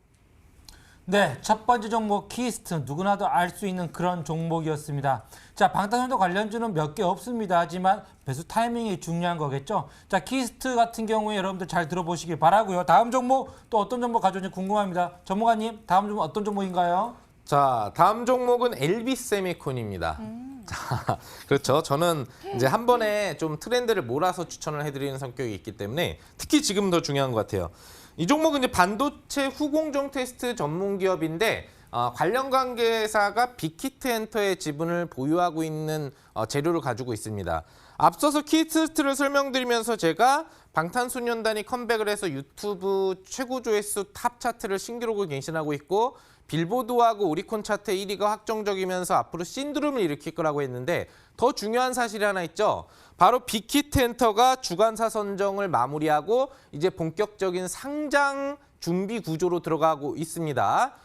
네, 첫 번째 종목 키스트 누구나도 알 수 있는 그런 종목이었습니다. 자, 방탄소년단 관련주는 몇 개 없습니다. 하지만 매수 타이밍이 중요한 거겠죠. 자, 키스트 같은 경우에 여러분들 잘 들어보시길 바라고요. 다음 종목 또 어떤 종목 가져올지 궁금합니다. 전문가님, 다음 종목 어떤 종목인가요? 자, 다음 종목은 LB세미콘입니다. 그렇죠. 저는 이제 한 번에 좀 트렌드를 몰아서 추천을 해드리는 성격이 있기 때문에 특히 지금 더 중요한 것 같아요. 이 종목은 이제 반도체 후공정 테스트 전문 기업인데 관련 관계사가 빅히트엔터의 지분을 보유하고 있는 재료를 가지고 있습니다. 앞서서 키트스트를 설명드리면서 제가 방탄소년단이 컴백을 해서 유튜브 최고 조회수 탑 차트를 신기록을 갱신하고 있고 빌보드하고 오리콘 차트 1위가 확정적이면서 앞으로 신드롬을 일으킬 거라고 했는데 더 중요한 사실이 하나 있죠. 바로 빅히트엔터가 주관사 선정을 마무리하고 이제 본격적인 상장 준비 구조로 들어가고 있습니다.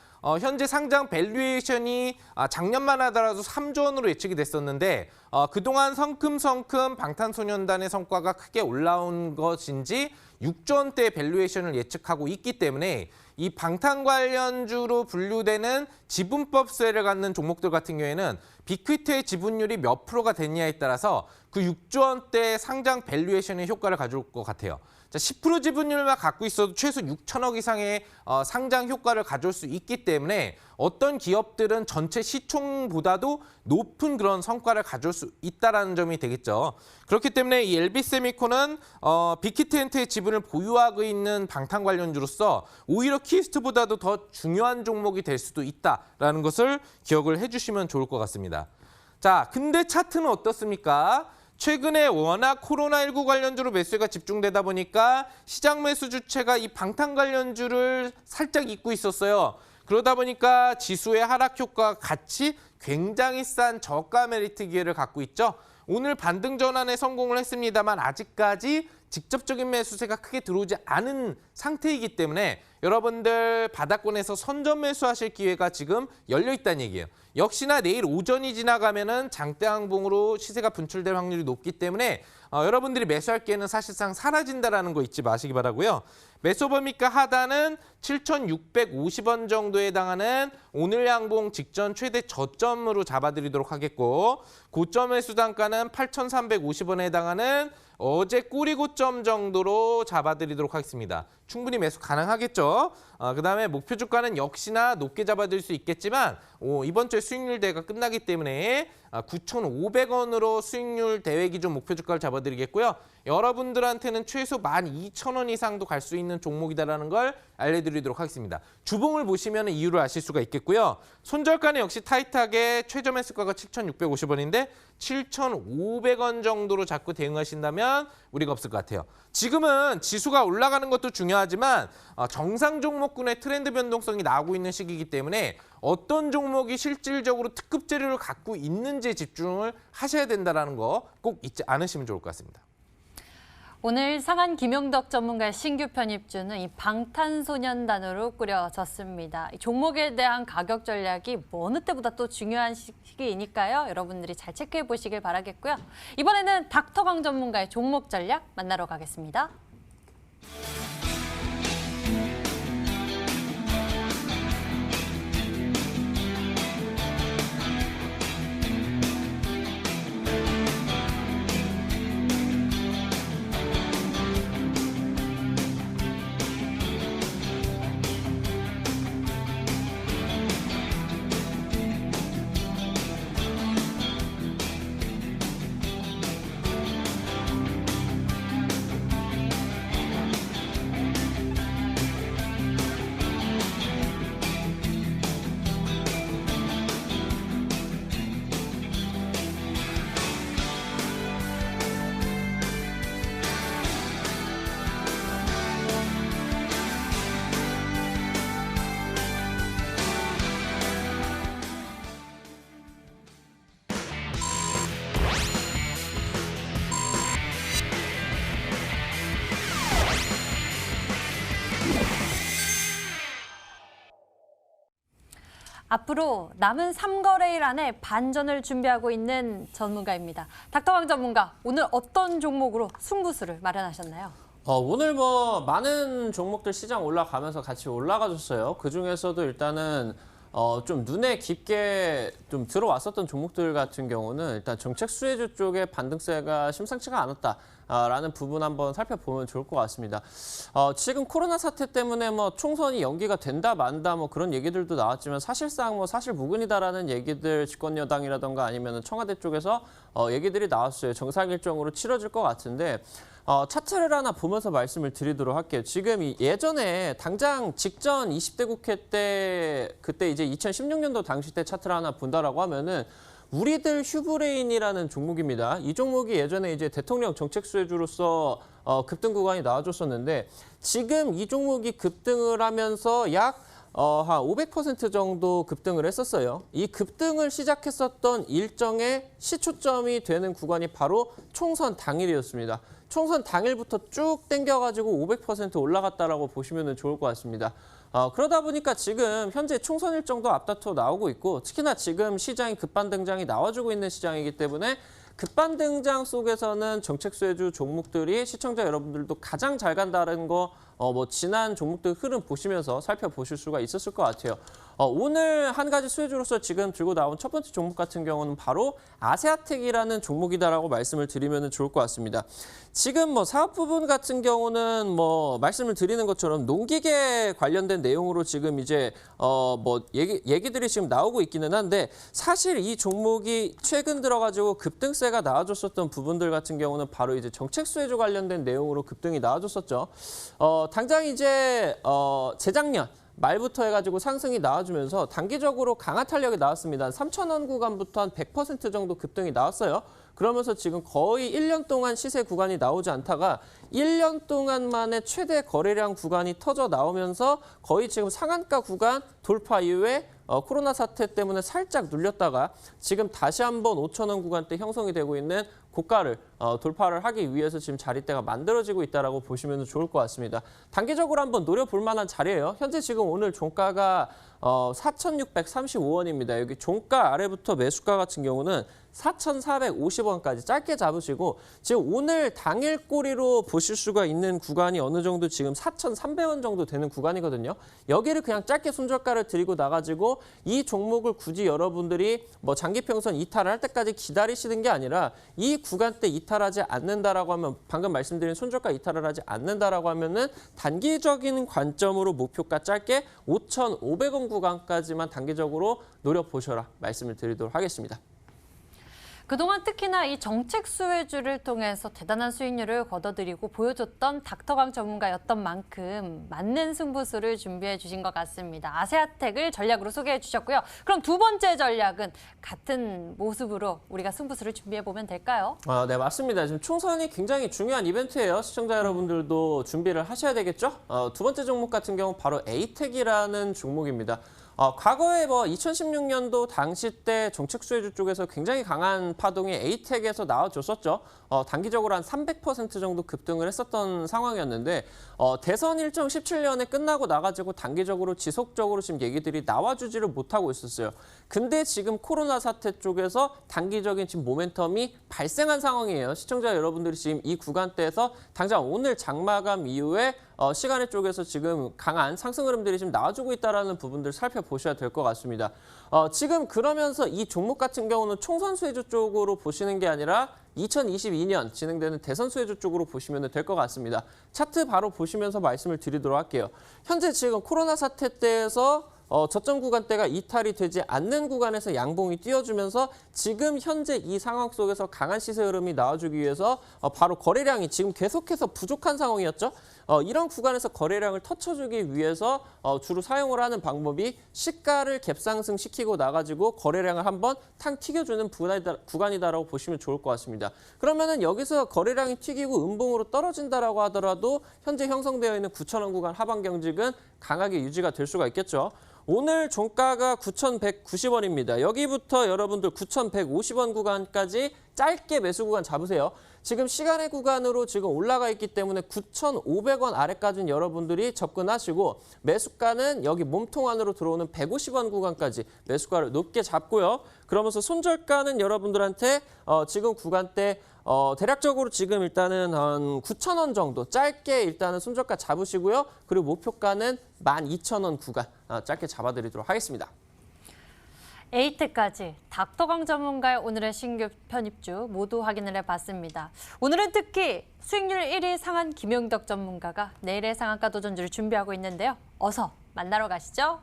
현재 상장 밸류에이션이 작년만 하더라도 3조 원으로 예측이 됐었는데 그동안 성큼성큼 방탄소년단의 성과가 크게 올라온 것인지 6조 원대의 밸류에이션을 예측하고 있기 때문에 이 방탄 관련주로 분류되는 지분법세를 갖는 종목들 같은 경우에는 빅히트의 지분율이 몇 프로가 됐냐에 따라서 그 6조 원대 상장 밸류에이션의 효과를 가져올 것 같아요. 자, 10% 지분율만 갖고 있어도 최소 6천억 이상의 상장 효과를 가져올 수 있기 때문에 어떤 기업들은 전체 시총보다도 높은 그런 성과를 가져올 수 있다는 점이 되겠죠. 그렇기 때문에 이 LB세미콘은 빅히트엔터의 지분을 보유하고 있는 방탄 관련주로서 오히려 키스트보다도 더 중요한 종목이 될 수도 있다라는 것을 기억을 해주시면 좋을 것 같습니다. 자, 근데 차트는 어떻습니까? 최근에 워낙 코로나19 관련주로 매수가 집중되다 보니까 시장 매수 주체가 이 방탄 관련주를 살짝 잊고 있었어요. 그러다 보니까 지수의 하락 효과가 같이 굉장히 싼 저가 메리트 기회를 갖고 있죠. 오늘 반등 전환에 성공을 했습니다만 아직까지 직접적인 매수세가 크게 들어오지 않은 상태이기 때문에 여러분들 바닥권에서 선점 매수하실 기회가 지금 열려 있다는 얘기예요. 역시나 내일 오전이 지나가면은 장대 항봉으로 시세가 분출될 확률이 높기 때문에 여러분들이 매수할 기회는 사실상 사라진다라는 거 잊지 마시기 바라고요. 매수 범위가 하단은 7,650원 정도에 해당하는 오늘 양봉 직전 최대 저점으로 잡아드리도록 하겠고 고점 매수 단가는 8,350원에 해당하는 어제 꼬리 고점 정도로 잡아드리도록 하겠습니다. 충분히 매수 가능하겠죠. 그다음에 목표 주가는 역시나 높게 잡아드릴 수 있겠지만 이번 주에 수익률 대회가 끝나기 때문에 9,500원으로 수익률 대회 기준 목표 주가를 잡아드리겠고요. 여러분들한테는 최소 12,000원 이상도 갈 수 있는 종목이다라는 걸 알려드리도록 하겠습니다. 주봉을 보시면 이유를 아실 수가 있겠고요. 손절가는 역시 타이트하게 최저 매수가가 7,650원인데 7,500원 정도로 자꾸 대응하신다면 우리가 없을 것 같아요. 지금은 지수가 올라가는 것도 중요하지만 정상 종목군의 트렌드 변동성이 나오고 있는 시기이기 때문에 어떤 종목이 실질적으로 특급 재료를 갖고 있는지에 집중을 하셔야 된다는 거 꼭 잊지 않으시면 좋을 것 같습니다. 오늘 상한 김용덕 전문가의 신규 편입주는 이 방탄소년단으로 꾸려졌습니다. 이 종목에 대한 가격 전략이 어느 때보다 또 중요한 시기이니까요. 여러분들이 잘 체크해 보시길 바라겠고요. 이번에는 닥터강 전문가의 종목 전략 만나러 가겠습니다. 앞으로 남은 3거래일 안에 반전을 준비하고 있는 전문가입니다. 닥터강 전문가, 오늘 어떤 종목으로 승부수를 마련하셨나요? 오늘 많은 종목들 시장 올라가면서 같이 올라가 줬어요. 그중에서도 일단은 좀 눈에 깊게 좀 들어왔었던 종목들 같은 경우는 일단 정책 수혜주 쪽의 반등세가 심상치가 않았다라는 부분 한번 살펴보면 좋을 것 같습니다. 지금 코로나 사태 때문에 뭐 총선이 연기가 된다 만다 뭐 그런 얘기들도 나왔지만 사실상 뭐 사실무근이다라는 얘기들 집권 여당이라던가 아니면 청와대 쪽에서 얘기들이 나왔어요. 정상 일정으로 치러질 것 같은데 차트를 하나 보면서 말씀을 드리도록 할게요. 지금 예전에 당장 직전 20대 국회 때 그때 이제 2016년도 당시 때 차트를 하나 본다라고 하면은 우리들 휴브레인이라는 종목입니다. 이 종목이 예전에 이제 대통령 정책 수혜주로서 급등 구간이 나와줬었는데 지금 이 종목이 급등을 하면서 약 한 500% 정도 급등을 했었어요. 이 급등을 시작했었던 일정의 시초점이 되는 구간이 바로 총선 당일이었습니다. 총선 당일부터 쭉 땡겨가지고 500% 올라갔다라고 보시면 좋을 것 같습니다. 그러다 보니까 지금 현재 총선 일정도 앞다투어 나오고 있고 특히나 지금 시장이 급반등장이 나와주고 있는 시장이기 때문에 급반등장 속에서는 정책 수혜주 종목들이 시청자 여러분들도 가장 잘 간다는 거 뭐 지난 종목들 흐름 보시면서 살펴보실 수가 있었을 것 같아요. 오늘 한 가지 수혜주로서 지금 들고 나온 첫 번째 종목 같은 경우는 바로 아세아텍이라는 종목이다라고 말씀을 드리면 좋을 것 같습니다. 지금 뭐 사업 부분 같은 경우는 뭐 말씀을 드리는 것처럼 농기계 관련된 내용으로 지금 이제 뭐 얘기들이 지금 나오고 있기는 한데 사실 이 종목이 최근 들어가지고 급등세가 나와줬었던 부분들 같은 경우는 바로 이제 정책 수혜주 관련된 내용으로 급등이 나와줬었죠. 당장 이제 재작년 말부터 해가지고 상승이 나와주면서 단기적으로 강한 탄력이 나왔습니다. 3,000원 구간부터 한 100% 정도 급등이 나왔어요. 그러면서 지금 거의 1년 동안 시세 구간이 나오지 않다가 1년 동안 만에 최대 거래량 구간이 터져 나오면서 거의 지금 상한가 구간 돌파 이후에 코로나 사태 때문에 살짝 눌렸다가 지금 다시 한번 5,000원 구간대 형성이 되고 있는 고가를 돌파를 하기 위해서 지금 자리대가 만들어지고 있다라고 보시면 좋을 것 같습니다. 단기적으로 한번 노려볼 만한 자리예요. 현재 지금 오늘 종가가 4,635원입니다. 여기 종가 아래부터 매수가 같은 경우는 4,450원까지 짧게 잡으시고 지금 오늘 당일 꼬리로 보실 수가 있는 구간이 어느 정도 지금 4,300원 정도 되는 구간이거든요. 여기를 그냥 짧게 손절가를 드리고 나가지고 이 종목을 굳이 여러분들이 뭐 장기평선 이탈을 할 때까지 기다리시는 게 아니라 이 구간대 이탈하지 않는다라고 하면 방금 말씀드린 손절가 이탈을 하지 않는다라고 하면은 단기적인 관점으로 목표가 짧게 5,500원 구간까지만 단기적으로 노려보셔라 말씀을 드리도록 하겠습니다. 그동안 특히나 이 정책 수혜주를 통해서 대단한 수익률을 거둬들이고 보여줬던 닥터강 전문가였던 만큼 맞는 승부수를 준비해 주신 것 같습니다. 아세아텍을 전략으로 소개해 주셨고요. 그럼 두 번째 전략은 같은 모습으로 우리가 승부수를 준비해 보면 될까요? 네, 맞습니다. 지금 총선이 굉장히 중요한 이벤트예요. 시청자 여러분들도 준비를 하셔야 되겠죠? 두 번째 종목 같은 경우 바로 에이텍이라는 종목입니다. 과거에 뭐 2016년도 당시 때 정책 수혜주 쪽에서 굉장히 강한 파동이 에이텍에서 나와줬었죠. 단기적으로 한 300% 정도 급등을 했었던 상황이었는데 대선 일정 17년에 끝나고 나가지고 단기적으로 지속적으로 지금 얘기들이 나와주지를 못하고 있었어요. 근데 지금 코로나 사태 쪽에서 단기적인 지금 모멘텀이 발생한 상황이에요. 시청자 여러분들이 지금 이 구간대에서 당장 오늘 장마감 이후에 시간의 쪽에서 지금 강한 상승 흐름들이 지금 나와주고 있다는 부분들 살펴보셔야 될 것 같습니다. 지금 그러면서 이 종목 같은 경우는 총선 수혜주 쪽으로 보시는 게 아니라 2022년 진행되는 대선 수혜주 쪽으로 보시면 될 것 같습니다. 차트 바로 보시면서 말씀을 드리도록 할게요. 현재 지금 코로나 사태 때에서 저점 구간대가 이탈이 되지 않는 구간에서 양봉이 띄워주면서 지금 현재 이 상황 속에서 강한 시세 흐름이 나와주기 위해서 바로 거래량이 지금 계속해서 부족한 상황이었죠. 이런 구간에서 거래량을 터쳐주기 위해서 주로 사용을 하는 방법이 시가를 갭상승시키고 나가지고 거래량을 한번 탕 튀겨주는 구간이다라고 보시면 좋을 것 같습니다. 그러면은 여기서 거래량이 튀기고 음봉으로 떨어진다라고 하더라도 현재 형성되어 있는 9,000원 구간 하방 경직은 강하게 유지가 될 수가 있겠죠. 오늘 종가가 9,190원입니다. 여기부터 여러분들 9,150원 구간까지 짧게 매수 구간 잡으세요. 지금 시간의 구간으로 지금 올라가 있기 때문에 9,500원 아래까지는 여러분들이 접근하시고 매수가는 여기 몸통 안으로 들어오는 150원 구간까지 매수가를 높게 잡고요. 그러면서 손절가는 여러분들한테 지금 구간대 대략적으로 지금 일단은 한 9,000원 정도 짧게 일단은 손절가 잡으시고요. 그리고 목표가는 12,000원 구간 짧게 잡아드리도록 하겠습니다. 에이트까지 닥터강 전문가의 오늘의 신규 편입주 모두 확인을 해봤습니다. 오늘은 특히 수익률 1위 상한 김용덕 전문가가 내일의 상한가 도전주를 준비하고 있는데요. 어서 만나러 가시죠.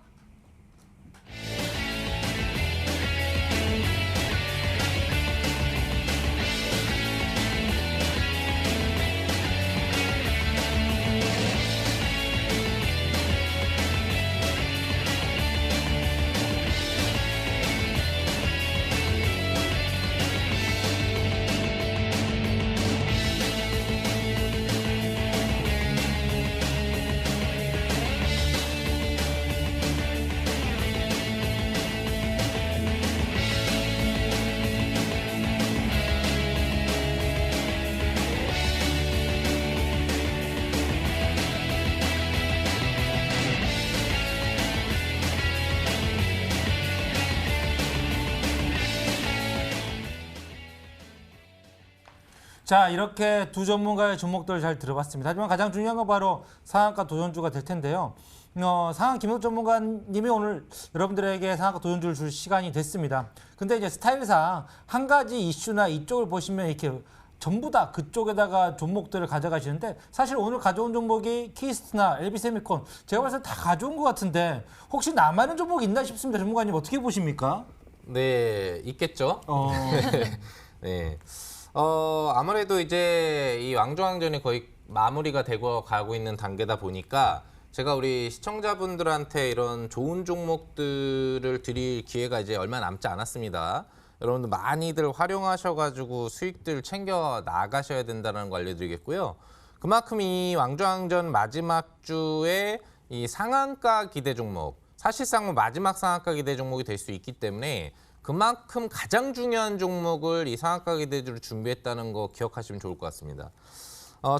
자, 이렇게 두 전문가의 종목들을 잘 들어봤습니다. 하지만 가장 중요한 건 바로 상한가 도전주가 될 텐데요. 상한 김용 전문가님이 오늘 여러분들에게 상한가 도전주를 줄 시간이 됐습니다. 근데 이제 스타일상 한 가지 이슈나 이쪽을 보시면 이렇게 전부 다 그쪽에다가 종목들을 가져가시는데 사실 오늘 가져온 종목이 키스트나 LB세미콘 제가 봤을 때 다 가져온 것 같은데 혹시 남아있는 종목이 있나 싶습니다. 전문가님 어떻게 보십니까? 네, 있겠죠. 네. 아무래도 이제 이 왕조왕전이 거의 마무리가 되고 가고 있는 단계다 보니까 제가 우리 시청자분들한테 이런 좋은 종목들을 드릴 기회가 이제 얼마 남지 않았습니다. 여러분들 많이들 활용하셔가지고 수익들 챙겨 나가셔야 된다는 거 알려드리겠고요. 그만큼 이 왕조왕전 마지막 주에 이 상한가 기대 종목, 사실상 마지막 상한가 기대 종목이 될 수 있기 때문에 그만큼 가장 중요한 종목을 이 상한가 기대주로 준비했다는 거 기억하시면 좋을 것 같습니다.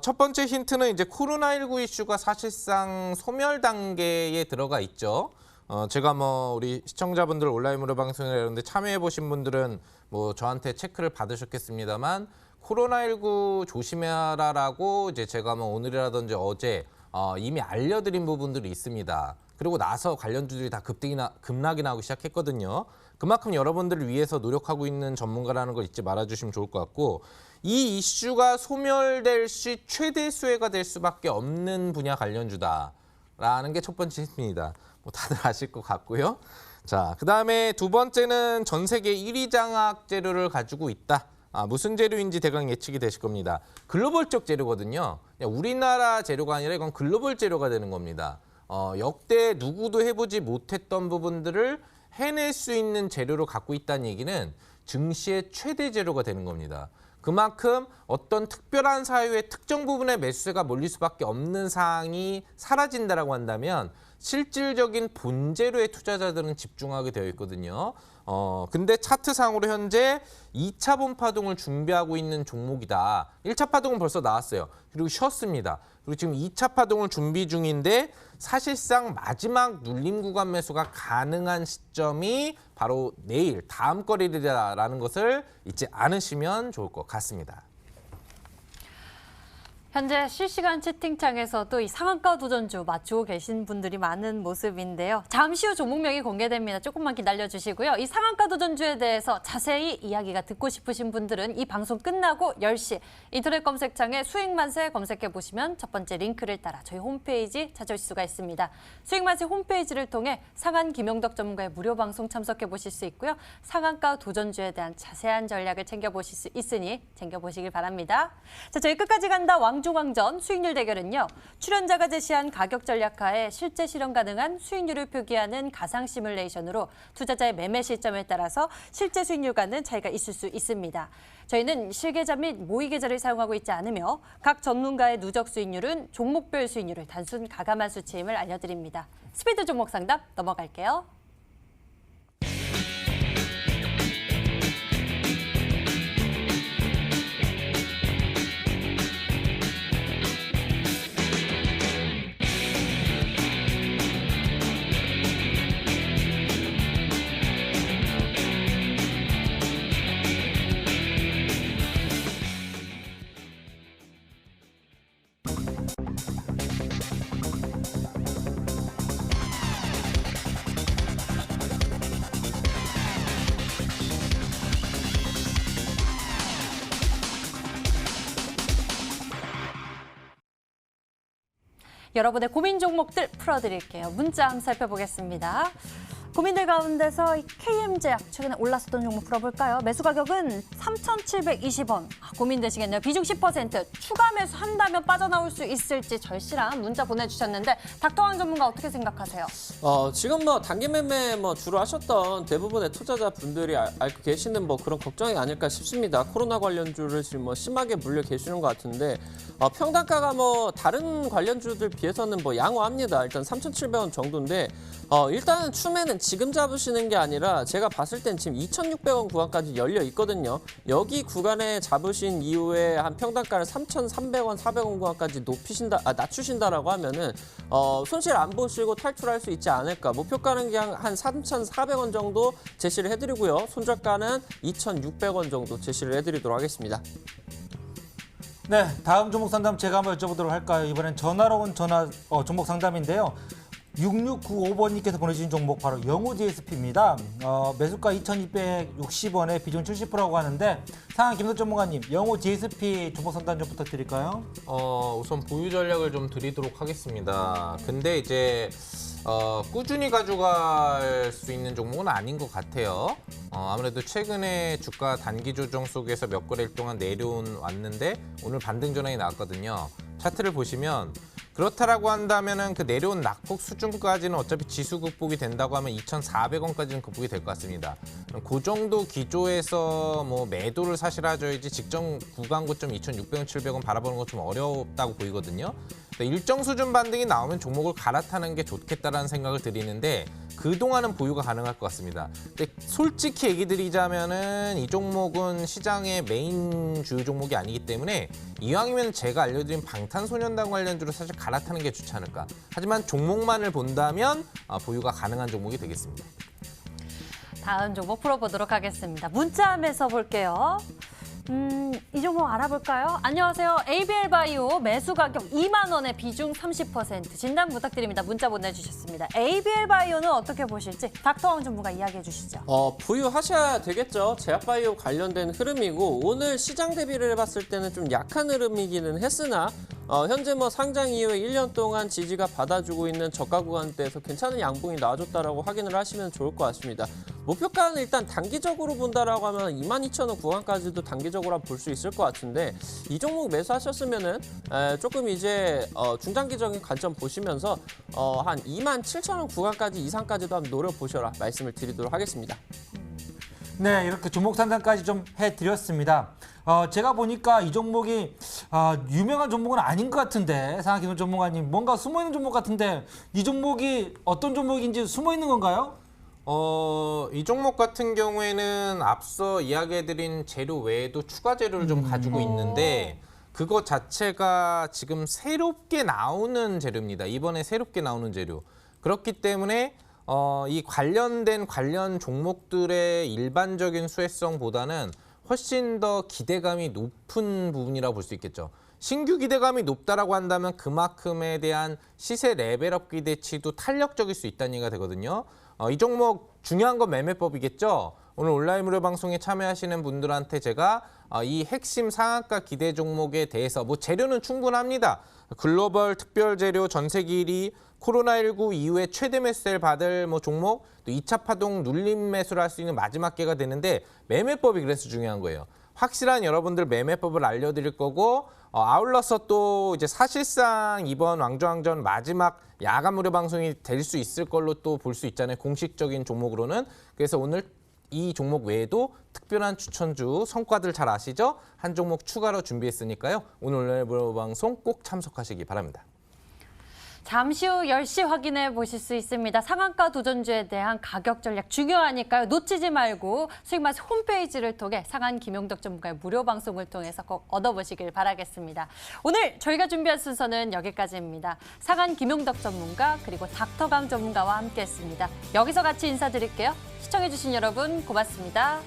첫 번째 힌트는 이제 코로나19 이슈가 사실상 소멸 단계에 들어가 있죠. 제가 우리 시청자분들 온라인 무료 방송에 이런데 참여해 보신 분들은 저한테 체크를 받으셨겠습니다만 코로나19 조심해라라고 이제 제가 오늘이라든지 어제 이미 알려드린 부분들이 있습니다. 그리고 나서 관련주들이 다 급락이 나오기 시작했거든요. 그만큼 여러분들을 위해서 노력하고 있는 전문가라는 걸 잊지 말아주시면 좋을 것 같고 이 이슈가 소멸될 시 최대 수혜가 될 수밖에 없는 분야 관련주다라는 게 첫 번째 힌트입니다. 다들 아실 것 같고요. 자, 그다음에 두 번째는 전 세계 1위 장악 재료를 가지고 있다. 무슨 재료인지 대강 예측이 되실 겁니다. 글로벌적 재료거든요. 우리나라 재료가 아니라 이건 글로벌 재료가 되는 겁니다. 역대 누구도 해보지 못했던 부분들을 해낼 수 있는 재료를 갖고 있다는 얘기는 증시의 최대 재료가 되는 겁니다. 그만큼 어떤 특별한 사유의 특정 부분의 매수세가 몰릴 수밖에 없는 사항이 사라진다라고 한다면 실질적인 본재료의 투자자들은 집중하게 되어 있거든요. 근데 차트상으로 현재 2차 분파동을 준비하고 있는 종목이다. 1차 파동은 벌써 나왔어요. 그리고 쉬었습니다. 그리고 지금 2차 파동을 준비 중인데 사실상 마지막 눌림 구간 매수가 가능한 시점이 바로 내일 다음 거래일이라는 것을 잊지 않으시면 좋을 것 같습니다. 현재 실시간 채팅창에서도 이 상한가 도전주 맞추고 계신 분들이 많은 모습인데요. 잠시 후 종목명이 공개됩니다. 조금만 기다려주시고요. 이 상한가 도전주에 대해서 자세히 이야기가 듣고 싶으신 분들은 이 방송 끝나고 10시 인터넷 검색창에 수익만세 검색해보시면 첫 번째 링크를 따라 저희 홈페이지 찾아오실 수가 있습니다. 수익만세 홈페이지를 통해 상한 김용덕 전문가의 무료 방송 참석해보실 수 있고요. 상한가 도전주에 대한 자세한 전략을 챙겨보실 수 있으니 챙겨보시길 바랍니다. 자, 저희 끝까지 간다 왕중왕전 수익률 대결은요. 출연자가 제시한 가격 전략하에 실제 실현 가능한 수익률을 표기하는 가상 시뮬레이션으로 투자자의 매매 시점에 따라서 실제 수익률과는 차이가 있을 수 있습니다. 저희는 실계좌 및 모의 계좌를 사용하고 있지 않으며 각 전문가의 누적 수익률은 종목별 수익률을 단순 가감한 수치임을 알려드립니다. 스피드 종목 상담 넘어갈게요. 여러분의 고민 종목들 풀어드릴게요. 문자 한번 살펴보겠습니다. 고민들 가운데서 이 KM제약 최근에 올랐었던 종목 풀어볼까요? 매수 가격은 3,720원. 고민되시겠네요. 비중 10%. 추가 매수 한다면 빠져나올 수 있을지 절실한 문자 보내주셨는데 닥터왕 전문가 어떻게 생각하세요? 지금 단기 매매 주로 하셨던 대부분의 투자자분들이 알고 계시는 그런 걱정이 아닐까 싶습니다. 코로나 관련주를 지금 심하게 물려 계시는 것 같은데 평단가가 다른 관련주들 비해서는 양호합니다. 일단 3,700원 정도인데 일단은 추매는 지금 잡으시는 게 아니라 제가 봤을 땐 지금 2,600원 구간까지 열려 있거든요. 여기 구간에 잡으신 이후에 한 평단가를 3,300원, 400원 구간까지 낮추신다라고 하면은 손실 안 보시고 탈출할 수 있지 않을까. 목표가는 그냥 한 3,400원 정도 제시를 해드리고요. 손절가는 2,600원 정도 제시를 해드리도록 하겠습니다. 네, 다음 종목 상담 제가 한번 여쭤보도록 할까요? 이번엔 전화로 온 종목 상담인데요. 6695번님께서 보내주신 종목 바로 영호 DSP입니다. 매수가 2,260원에 비중 70%라고 하는데 상한 김도 전문가님, 영호 DSP 종목 상담 좀 부탁드릴까요? 우선 보유 전략을 좀 드리도록 하겠습니다. 근데 이제 꾸준히 가져갈 수 있는 종목은 아닌 것 같아요. 아무래도 최근에 주가 단기 조정 속에서 몇 거래일 동안 왔는데 오늘 반등 전환이 나왔거든요. 차트를 보시면 그렇다라고 한다면은 그 내려온 낙폭 수준까지는 어차피 지수 극복이 된다고 하면 2,400원까지는 극복이 될 것 같습니다. 그 정도 기조에서 매도를 사실 하셔야지 직전 구간 고점 2,600원, 700원 바라보는 건 좀 어렵다고 보이거든요. 일정 수준 반등이 나오면 종목을 갈아타는 게 좋겠다라는 생각을 드리는데 그동안은 보유가 가능할 것 같습니다. 근데 솔직히 얘기 드리자면은 이 종목은 시장의 메인 주요 종목이 아니기 때문에 이왕이면 제가 알려드린 방탄소년단 관련주로 사실 갈아타는 게 좋지 않을까. 하지만 종목만을 본다면 보유가 가능한 종목이 되겠습니다. 다음 종목 풀어보도록 하겠습니다. 문자함에서 볼게요. 이 종목 알아볼까요? 안녕하세요. ABL바이오 매수 가격 2만 원에 비중 30% 진단 부탁드립니다. 문자 보내주셨습니다. ABL바이오는 어떻게 보실지 닥터왕 전문가 이야기해 주시죠. 보유하셔야 되겠죠. 제약바이오 관련된 흐름이고 오늘 시장 대비를 해봤을 때는 좀 약한 흐름이기는 했으나 현재 상장 이후에 1년 동안 지지가 받아주고 있는 저가 구간대에서 괜찮은 양봉이 나와줬다라고 확인을 하시면 좋을 것 같습니다. 목표가는 일단 단기적으로 본다라고 하면 22,000원 구간까지도 단기적으로 볼 수 있을 것 같은데 이 종목 매수하셨으면은 조금 이제 중장기적인 관점 보시면서 한 27,000원 구간까지 이상까지도 한번 노려보셔라 말씀을 드리도록 하겠습니다. 네, 이렇게 종목 상담까지 좀 해드렸습니다. 제가 보니까 이 종목이 유명한 종목은 아닌 것 같은데 상한 김도 전문가님 뭔가 숨어있는 종목 같은데 이 종목이 어떤 종목인지 숨어있는 건가요? 이 종목 같은 경우에는 앞서 이야기해드린 재료 외에도 추가 재료를 좀 가지고 있는데 그거 자체가 지금 새롭게 나오는 재료입니다. 이번에 새롭게 나오는 재료. 그렇기 때문에 이 관련 종목들의 일반적인 수혜성보다는 훨씬 더 기대감이 높은 부분이라고 볼 수 있겠죠. 신규 기대감이 높다라고 한다면 그만큼에 대한 시세 레벨업 기대치도 탄력적일 수 있다는 얘기가 되거든요. 이 종목 중요한 건 매매법이겠죠. 오늘 온라인 무료 방송에 참여하시는 분들한테 제가 이 핵심 상한가 기대 종목에 대해서 재료는 충분합니다. 글로벌 특별 재료 전세기 1위, 코로나19 이후에 최대 매수세를 받을 종목, 또 2차 파동 눌림 매수를 할 수 있는 마지막 기회가 되는데 매매법이 그래서 중요한 거예요. 확실한 여러분들 매매법을 알려드릴 거고 아울러서 또 이제 사실상 이번 왕좌왕전 마지막 야간 무료 방송이 될 수 있을 걸로 또 볼 수 있잖아요. 공식적인 종목으로는. 그래서 오늘 이 종목 외에도 특별한 추천주 성과들 잘 아시죠? 한 종목 추가로 준비했으니까요. 오늘 온라인 무료 방송 꼭 참석하시기 바랍니다. 잠시 후 10시 확인해 보실 수 있습니다. 상한가 도전주에 대한 가격 전략 중요하니까요. 놓치지 말고 수익마스 홈페이지를 통해 상한 김용덕 전문가의 무료 방송을 통해서 꼭 얻어보시길 바라겠습니다. 오늘 저희가 준비한 순서는 여기까지입니다. 상한 김용덕 전문가 그리고 닥터강 전문가와 함께했습니다. 여기서 같이 인사드릴게요. 시청해주신 여러분 고맙습니다.